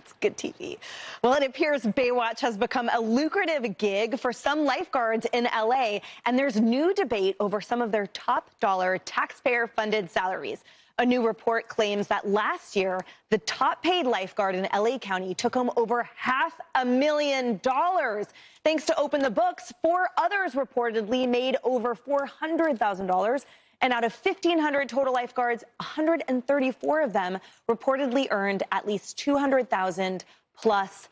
It's good TV. Well, it appears Baywatch has become a lucrative gig for some lifeguards in LA, and there's new debate over some of their top dollar taxpayer-funded salaries. A new report claims that last year, the top paid lifeguard in LA County took home over $500,000. Thanks to Open the Books, 4 others reportedly made over $400,000. And out of 1,500 total lifeguards, 134 of them reportedly earned at least $200,000 plus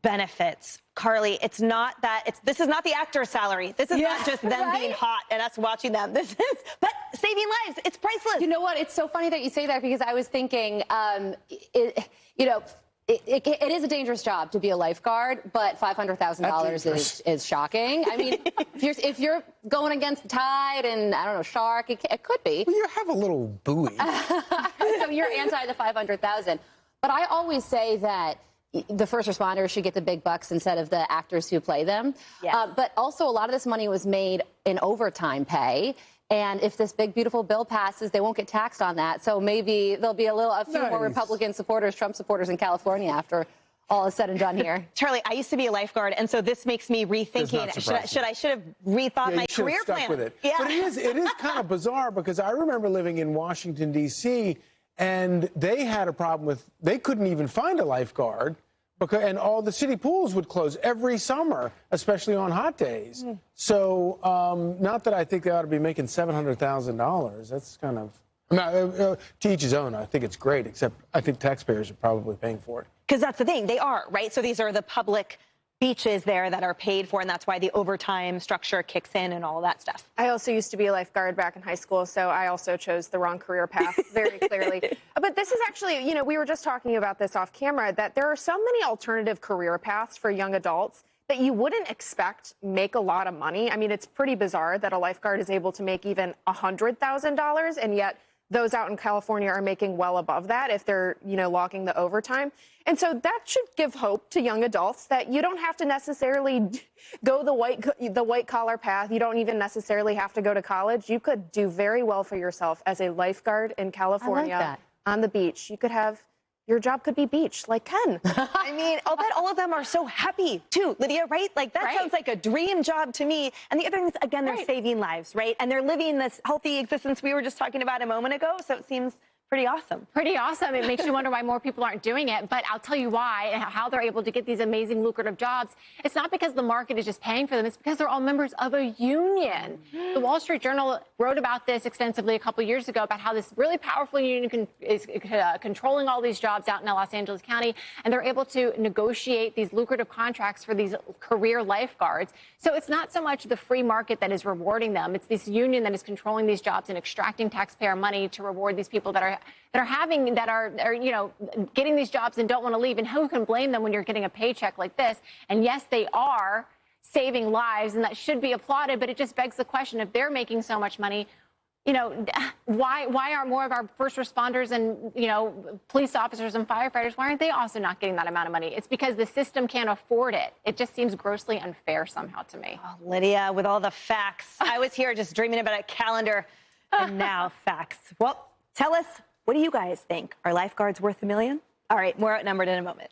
benefits. Carly, this is not the actor's salary. This is not just them being hot and us watching them. But saving lives. It's priceless. You know what? It's so funny that you say that, because I was thinking, it is a dangerous job to be a lifeguard, but $500,000 is shocking. I mean, if you're going against the tide and, I don't know, shark, it could be. Well, you have a little buoy. So you're anti the $500,000. But I always say that the first responders should get the big bucks instead of the actors who play them. Yes. But also, a lot of this money was made in overtime pay. And if this big, beautiful bill passes, they won't get taxed on that. So maybe there'll be a few more Republican supporters, Trump supporters in California after all is said and done here. Charlie, I used to be a lifeguard, and so this makes me rethinking. I should have rethought my career plan. With it. Yeah. But it is kind of bizarre, because I remember living in Washington, D.C., and they had a problem with, they couldn't even find a lifeguard, and all the city pools would close every summer, especially on hot days. So, not that I think they ought to be making $700,000. That's kind of, to each his own. I think it's great, except I think taxpayers are probably paying for it. Because that's the thing, they are, right? So these are the public beaches there that are paid for, and that's why the overtime structure kicks in and all that stuff. I also used to be a lifeguard back in high school, so I also chose the wrong career path very clearly. But this is actually, we were just talking about this off camera, that there are so many alternative career paths for young adults that you wouldn't expect make a lot of money. I mean, it's pretty bizarre that a lifeguard is able to make even $100,000, and yet those out in California are making well above that if they're, logging the overtime. And so that should give hope to young adults that you don't have to necessarily go the white collar path. You don't even necessarily have to go to college. You could do very well for yourself as a lifeguard in California on the beach. You could have, your job could be beach, like Ken. I mean, I'll bet all of them are so happy too, Lydia, right? Like, that sounds like a dream job to me. And the other thing is, again, they're saving lives, right? And they're living this healthy existence we were just talking about a moment ago. So it seems pretty awesome. Pretty awesome. It makes you wonder why more people aren't doing it. But I'll tell you why, and how they're able to get these amazing, lucrative jobs. It's not because the market is just paying for them. It's because they're all members of a union. The Wall Street Journal wrote about this extensively a couple years ago, about how this really powerful union is controlling all these jobs out in Los Angeles County, and they're able to negotiate these lucrative contracts for these career lifeguards. So it's not so much the free market that is rewarding them. It's this union that is controlling these jobs and extracting taxpayer money to reward these people that are getting these jobs and don't want to leave. And who can blame them when you're getting a paycheck like this? And yes, they are saving lives, and that should be applauded. But it just begs the question: if they're making so much money, why aren't more of our first responders and police officers and firefighters, why aren't they also not getting that amount of money? It's because the system can't afford it. It just seems grossly unfair somehow to me. Oh, Lydia, with all the facts. I was here just dreaming about a calendar, and now facts. Well, tell us, what do you guys think? Are lifeguards worth $1 million? All right, more Outnumbered in a moment.